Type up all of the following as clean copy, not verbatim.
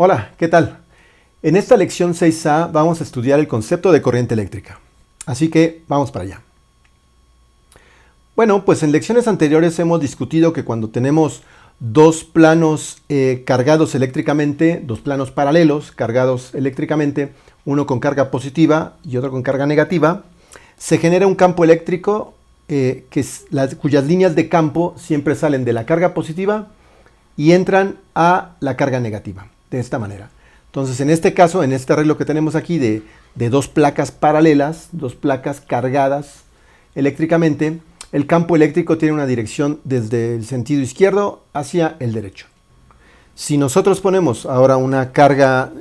Hola, ¿qué tal? En esta lección 6A vamos a estudiar el concepto de corriente eléctrica. Así que vamos para allá. Bueno, pues en lecciones anteriores hemos discutido que cuando tenemos dos planos cargados eléctricamente, dos planos paralelos cargados eléctricamente, uno con carga positiva y otro con carga negativa, se genera un campo eléctrico cuyas líneas de campo siempre salen de la carga positiva y entran a la carga negativa, de esta manera. Entonces, en este caso, en este arreglo que tenemos aquí de dos placas paralelas, dos placas cargadas eléctricamente, el campo eléctrico tiene una dirección desde el sentido izquierdo hacia el derecho. Si nosotros ponemos ahora una carga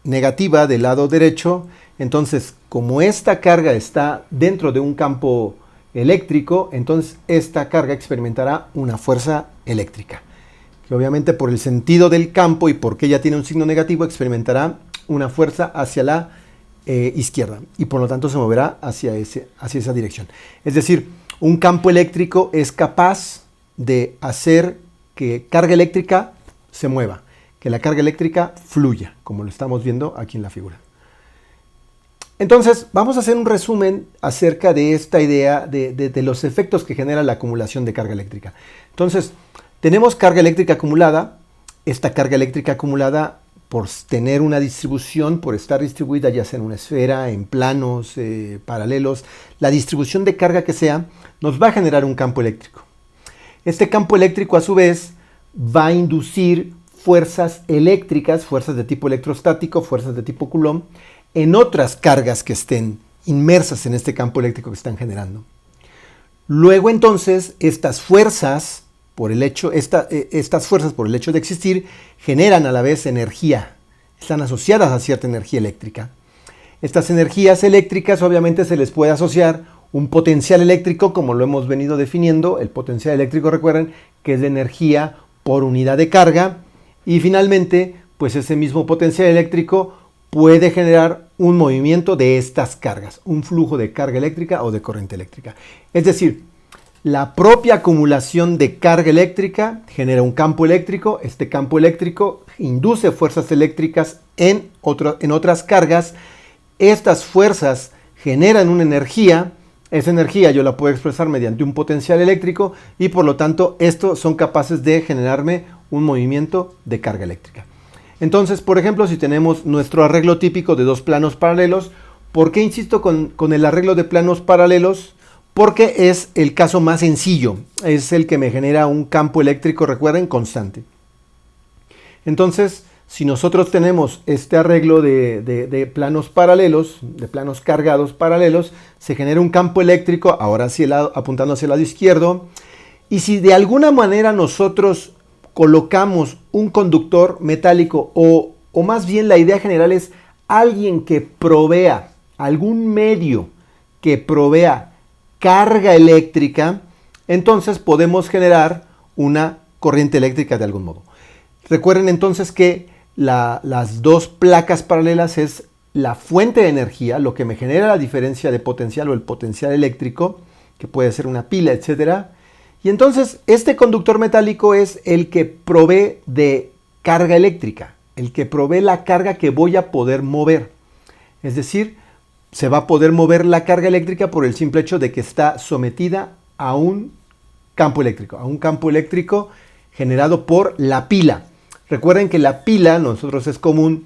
negativa del lado derecho, entonces como esta carga está dentro de un campo eléctrico, entonces esta carga experimentará una fuerza eléctrica, que obviamente por el sentido del campo y porque ella tiene un signo negativo experimentará una fuerza hacia la izquierda y por lo tanto se moverá hacia esa dirección. Es decir, un campo eléctrico es capaz de hacer que carga eléctrica se mueva, que la carga eléctrica fluya, como lo estamos viendo aquí en la figura. Entonces, vamos a hacer un resumen acerca de esta idea de los efectos que genera la acumulación de carga eléctrica. Entonces, tenemos carga eléctrica acumulada. Esta carga eléctrica acumulada, por tener una distribución, por estar distribuida ya sea en una esfera, en planos paralelos, la distribución de carga que sea, nos va a generar un campo eléctrico. Este campo eléctrico, a su vez, va a inducir fuerzas eléctricas, fuerzas de tipo electrostático, fuerzas de tipo Coulomb, en otras cargas que estén inmersas en este campo eléctrico que están generando. Luego, entonces, estas fuerzas, por el hecho de existir, generan a la vez energía. Están asociadas a cierta energía eléctrica. Estas energías eléctricas obviamente se les puede asociar un potencial eléctrico, como lo hemos venido definiendo. El potencial eléctrico, recuerden, que es de energía por unidad de carga. Y finalmente, pues ese mismo potencial eléctrico puede generar un movimiento de estas cargas, un flujo de carga eléctrica o de corriente eléctrica. Es decir, la propia acumulación de carga eléctrica genera un campo eléctrico. Este campo eléctrico induce fuerzas eléctricas en otras cargas. Estas fuerzas generan una energía. Esa energía yo la puedo expresar mediante un potencial eléctrico y por lo tanto estos son capaces de generarme un movimiento de carga eléctrica. Entonces, por ejemplo, si tenemos nuestro arreglo típico de dos planos paralelos, ¿por qué insisto con el arreglo de planos paralelos? Porque es el caso más sencillo, es el que me genera un campo eléctrico, recuerden, constante. Entonces, si nosotros tenemos este arreglo de planos paralelos, de planos cargados paralelos, se genera un campo eléctrico, ahora sí apuntando hacia el lado izquierdo, y si de alguna manera nosotros colocamos un conductor metálico, o más bien la idea general es alguien que provea, algún medio que provea carga eléctrica, entonces podemos generar una corriente eléctrica de algún modo. Recuerden entonces que las dos placas paralelas es la fuente de energía, lo que me genera la diferencia de potencial o el potencial eléctrico, que puede ser una pila, etc. Y entonces este conductor metálico es el que provee de carga eléctrica, el que provee la carga que voy a poder mover. Es decir, se va a poder mover la carga eléctrica por el simple hecho de que está sometida a un campo eléctrico generado por la pila. Recuerden que la pila, nosotros es común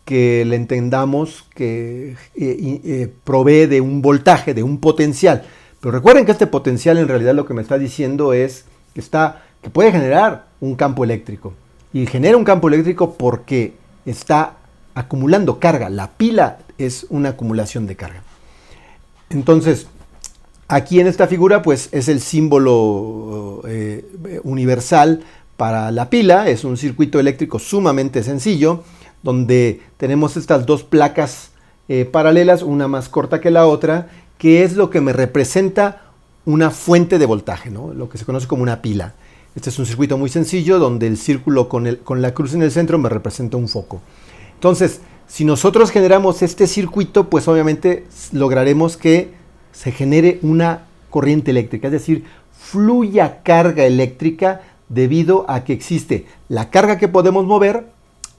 que le entendamos que provee de un voltaje, de un potencial. Pero recuerden que este potencial en realidad lo que me está diciendo es que puede generar un campo eléctrico. Y genera un campo eléctrico porque está acumulando carga. La pila es una acumulación de carga. Entonces, aquí en esta figura pues es el símbolo universal para la pila. Es un circuito eléctrico sumamente sencillo, donde tenemos estas dos placas paralelas, una más corta que la otra, que es lo que me representa una fuente de voltaje, ¿no? Lo que se conoce como una pila. Este es un circuito muy sencillo, donde el círculo con la cruz en el centro me representa un foco. Entonces, si nosotros generamos este circuito, pues obviamente lograremos que se genere una corriente eléctrica, es decir, fluya carga eléctrica debido a que existe la carga que podemos mover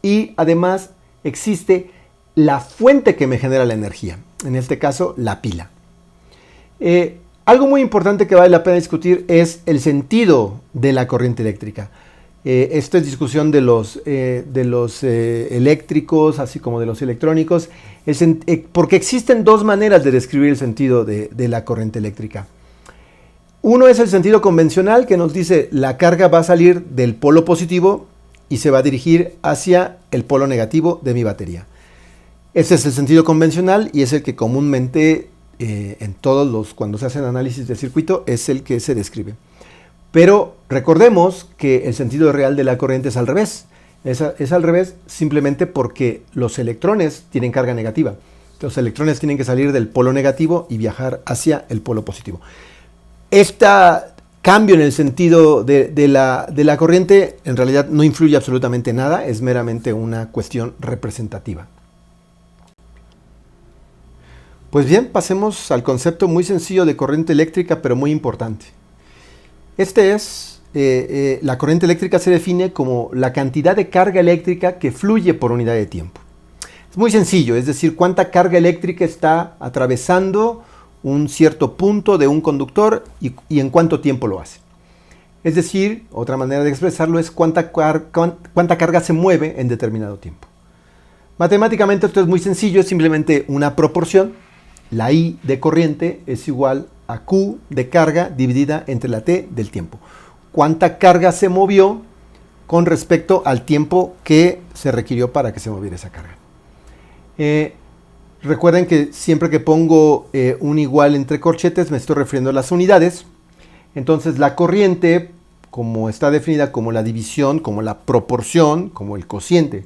y además existe la fuente que me genera la energía, en este caso la pila. Algo muy importante que vale la pena discutir es el sentido de la corriente eléctrica. Esta es discusión de los eléctricos, así como de los electrónicos, porque existen dos maneras de describir el sentido de la corriente eléctrica. Uno es el sentido convencional, que nos dice la carga va a salir del polo positivo y se va a dirigir hacia el polo negativo de mi batería. Ese es el sentido convencional y es el que comúnmente cuando se hacen análisis de circuito es el que se describe. Pero recordemos que el sentido real de la corriente es al revés. Es al revés simplemente porque los electrones tienen carga negativa. Los electrones tienen que salir del polo negativo y viajar hacia el polo positivo. Este cambio en el sentido de la corriente en realidad no influye absolutamente nada, es meramente una cuestión representativa. Pues bien, pasemos al concepto muy sencillo de corriente eléctrica, pero muy importante. La corriente eléctrica se define como la cantidad de carga eléctrica que fluye por unidad de tiempo. Es muy sencillo, es decir, cuánta carga eléctrica está atravesando un cierto punto de un conductor y en cuánto tiempo lo hace. Es decir, otra manera de expresarlo es cuánta carga se mueve en determinado tiempo. Matemáticamente esto es muy sencillo, es simplemente una proporción. La I de corriente es igual a Q de carga dividida entre la T del tiempo. ¿Cuánta carga se movió con respecto al tiempo que se requirió para que se moviera esa carga? Recuerden que siempre que pongo un igual entre corchetes me estoy refiriendo a las unidades. Entonces la corriente, como está definida como la división, como la proporción, como el cociente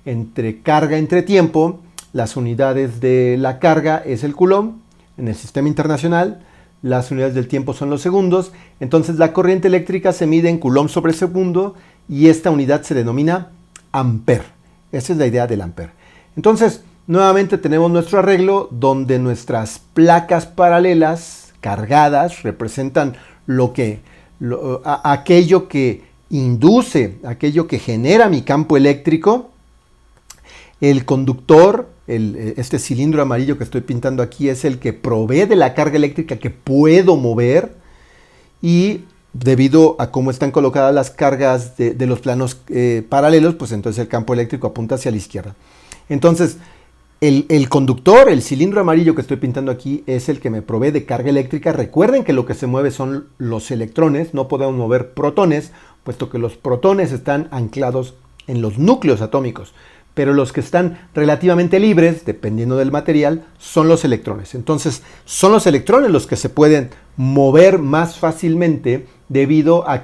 entre carga entre tiempo, las unidades de la carga es el coulomb en el sistema internacional, las unidades del tiempo son los segundos, entonces la corriente eléctrica se mide en coulomb sobre segundo y esta unidad se denomina ampere. Esa es la idea del ampere. Entonces, nuevamente tenemos nuestro arreglo donde nuestras placas paralelas cargadas representan aquello que induce, aquello que genera mi campo eléctrico. El conductor, este cilindro amarillo que estoy pintando aquí, es el que provee de la carga eléctrica que puedo mover, y debido a cómo están colocadas las cargas de los planos paralelos, pues entonces el campo eléctrico apunta hacia la izquierda. Entonces, el conductor, el cilindro amarillo que estoy pintando aquí, es el que me provee de carga eléctrica. Recuerden que lo que se mueve son los electrones, no podemos mover protones, puesto que los protones están anclados en los núcleos atómicos. Pero los que están relativamente libres, dependiendo del material, son los electrones. Entonces, son los electrones los que se pueden mover más fácilmente debido a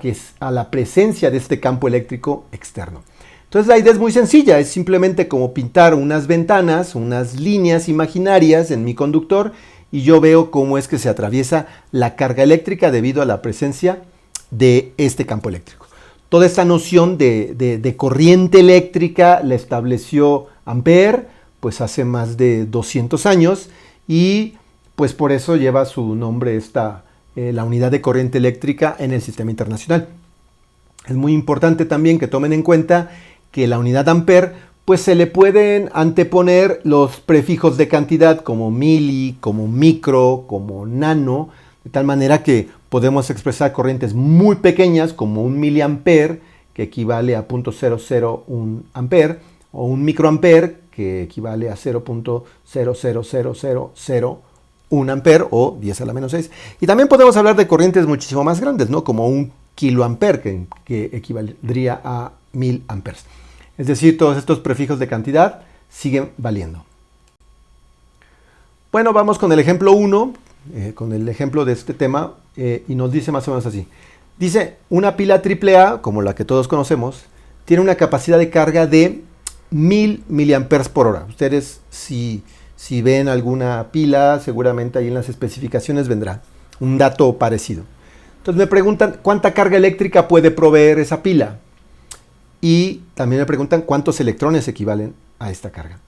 la presencia de este campo eléctrico externo. Entonces, la idea es muy sencilla, es simplemente como pintar unas ventanas, unas líneas imaginarias en mi conductor, y yo veo cómo es que se atraviesa la carga eléctrica debido a la presencia de este campo eléctrico. Toda esta noción de corriente eléctrica la estableció Ampère, pues hace más de 200 años, y pues por eso lleva su nombre la unidad de corriente eléctrica en el sistema internacional. Es muy importante también que tomen en cuenta que la unidad Ampère, pues se le pueden anteponer los prefijos de cantidad como mili, como micro, como nano, de tal manera que podemos expresar corrientes muy pequeñas como un miliampere, que equivale a 0.001 ampere, o un microampere, que equivale a 0.00001 ampere, o 10 a la menos 6. Y también podemos hablar de corrientes muchísimo más grandes, ¿no? Como un kiloampere, que equivaldría a 1000 amperes. Es decir, todos estos prefijos de cantidad siguen valiendo. Bueno, vamos con el ejemplo 1, con el ejemplo de este tema, y nos dice más o menos así. Dice, una pila AAA, como la que todos conocemos, tiene una capacidad de carga de 1000 miliamperes por hora. Ustedes, si ven alguna pila, seguramente ahí en las especificaciones vendrá un dato parecido. Entonces me preguntan, ¿cuánta carga eléctrica puede proveer esa pila? Y también me preguntan, ¿cuántos electrones equivalen a esta carga?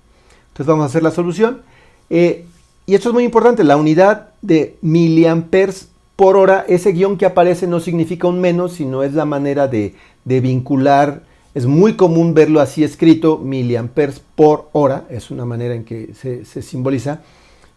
Entonces vamos a hacer la solución. Y esto es muy importante, la unidad de miliamperes por hora, ese guión que aparece no significa un menos, sino es la manera de vincular Es muy común verlo así escrito, miliamperes por hora, es una manera en que se simboliza.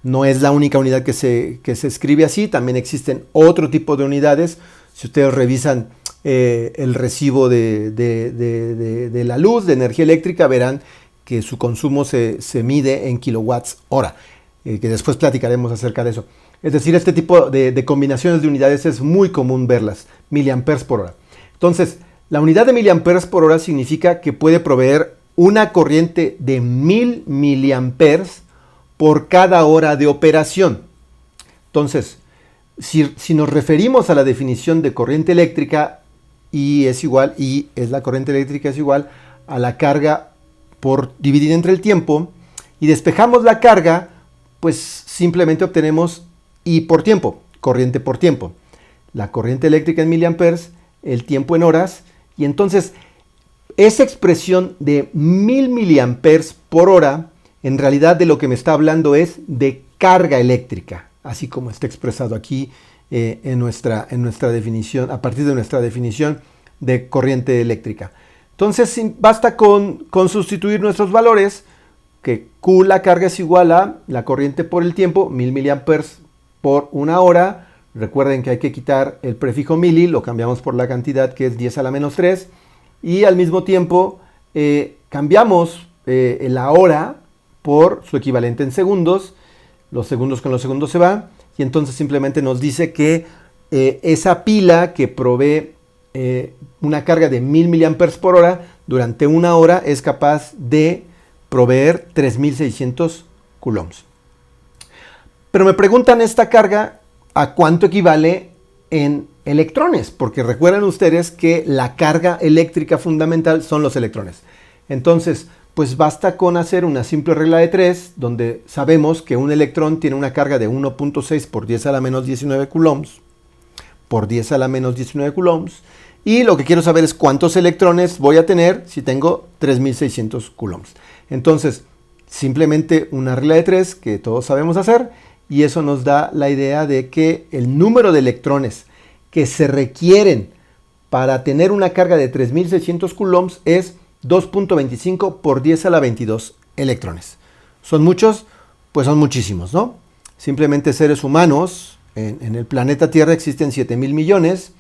No es la única unidad que se escribe así, también existen otro tipo de unidades. Si ustedes revisan el recibo de la luz, de energía eléctrica, verán que su consumo se mide en kilowatts hora, que después platicaremos acerca de eso. Es decir, este tipo de combinaciones de unidades es muy común verlas, miliamperes por hora. Entonces, la unidad de miliamperes por hora significa que puede proveer una corriente de 1000 miliamperes por cada hora de operación. Entonces, si nos referimos a la definición de corriente eléctrica, I es la corriente eléctrica es igual a la carga por dividida entre el tiempo, y despejamos la carga, pues simplemente obtenemos I por tiempo, corriente por tiempo. La corriente eléctrica en miliamperes, el tiempo en horas, y entonces esa expresión de 1000 miliamperes por hora, en realidad de lo que me está hablando es de carga eléctrica, así como está expresado aquí en nuestra definición, a partir de nuestra definición de corriente eléctrica. Entonces basta con sustituir nuestros valores, que Q, la carga, es igual a la corriente por el tiempo, 1000 miliamperes por una hora. Recuerden que hay que quitar el prefijo mili, lo cambiamos por la cantidad, que es 10 a la menos 3, y al mismo tiempo cambiamos la hora por su equivalente en segundos. Los segundos con los segundos se van, y entonces simplemente nos dice que esa pila que provee una carga de 1000 miliamperes por hora durante una hora es capaz de proveer 3600 coulombs. Pero me preguntan, esta carga, ¿a cuánto equivale en electrones? Porque recuerden ustedes que la carga eléctrica fundamental son los electrones. Entonces, pues basta con hacer una simple regla de 3, donde sabemos que un electrón tiene una carga de 1.6 por 10 a la menos 19 coulombs, por 10 a la menos 19 coulombs, y lo que quiero saber es cuántos electrones voy a tener si tengo 3600 coulombs. Entonces, simplemente una regla de 3 que todos sabemos hacer, y eso nos da la idea de que el número de electrones que se requieren para tener una carga de 3600 coulombs es 2.25 por 10 a la 22 electrones. ¿Son muchos? Pues son muchísimos, ¿no? Simplemente seres humanos, en el planeta Tierra existen 7,000 millones,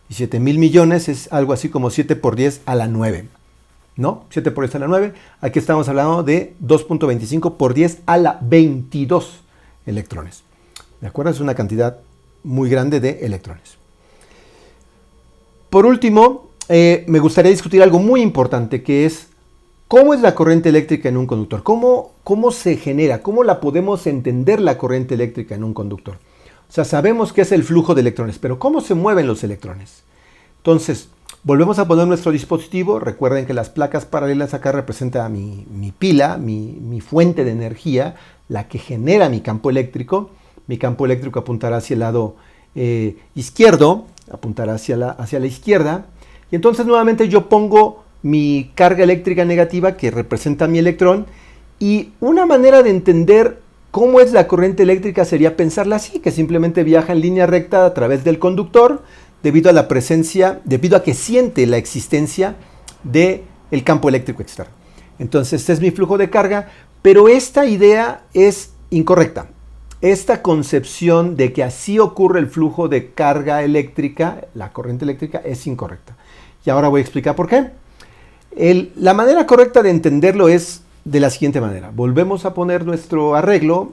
y 7,000 millones es algo así como 7 por 10 a la 9, ¿no? 7 por 10 a la 9, aquí estamos hablando de 2.25 por 10 a la 22 electrones. ¿De acuerdo? Es una cantidad muy grande de electrones. Por último, me gustaría discutir algo muy importante, que es cómo es la corriente eléctrica en un conductor. ¿Cómo se genera? ¿Cómo la podemos entender la corriente eléctrica en un conductor? O sea, sabemos que es el flujo de electrones, pero ¿cómo se mueven los electrones? Entonces, volvemos a poner nuestro dispositivo. Recuerden que las placas paralelas acá representan mi pila, mi fuente de energía, la que genera mi campo eléctrico. Mi campo eléctrico apuntará hacia el lado izquierdo, apuntará hacia la izquierda. Y entonces nuevamente yo pongo mi carga eléctrica negativa, que representa mi electrón, y una manera de entender cómo es la corriente eléctrica sería pensarla así, que simplemente viaja en línea recta a través del conductor, debido a que siente la existencia del campo eléctrico externo. Entonces este es mi flujo de carga, pero esta idea es incorrecta. Esta concepción de que así ocurre el flujo de carga eléctrica, la corriente eléctrica, es incorrecta. Y ahora voy a explicar por qué. La manera correcta de entenderlo es de la siguiente manera. Volvemos a poner nuestro arreglo,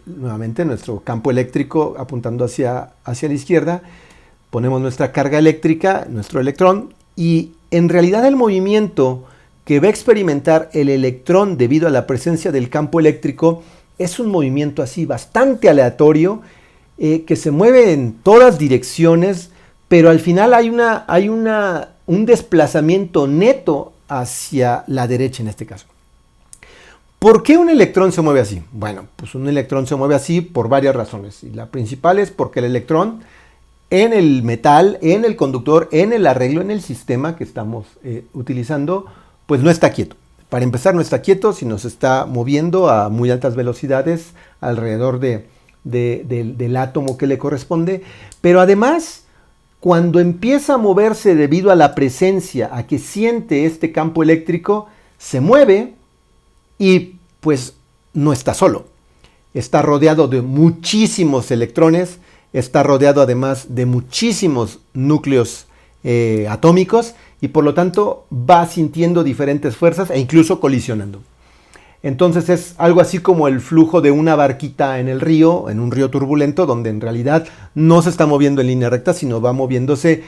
nuevamente nuestro campo eléctrico apuntando hacia la izquierda. Ponemos nuestra carga eléctrica, nuestro electrón, y en realidad el movimiento que va a experimentar el electrón debido a la presencia del campo eléctrico es un movimiento así bastante aleatorio, que se mueve en todas direcciones, pero al final hay un desplazamiento neto hacia la derecha en este caso. ¿Por qué un electrón se mueve así? Bueno, pues un electrón se mueve así por varias razones, y la principal es porque el electrón en el metal, en el conductor, en el arreglo, en el sistema que estamos utilizando, pues no está quieto. Para empezar, no está quieto, sino se está moviendo a muy altas velocidades alrededor del átomo que le corresponde. Pero además, cuando empieza a moverse debido a la presencia, a que siente este campo eléctrico, se mueve y pues no está solo. Está rodeado de muchísimos electrones, está rodeado además de muchísimos núcleos atómicos y por lo tanto va sintiendo diferentes fuerzas e incluso colisionando. Entonces es algo así como el flujo de una barquita en el río, en un río turbulento, donde en realidad no se está moviendo en línea recta, sino va moviéndose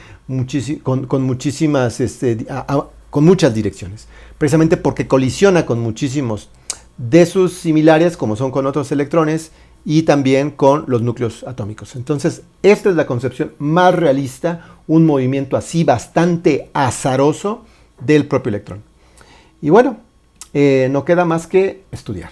con muchas direcciones. Precisamente porque colisiona con muchísimos de sus similares, como son con otros electrones, y también con los núcleos atómicos. Entonces, esta es la concepción más realista, un movimiento así bastante azaroso del propio electrón. Y bueno, no queda más que estudiar.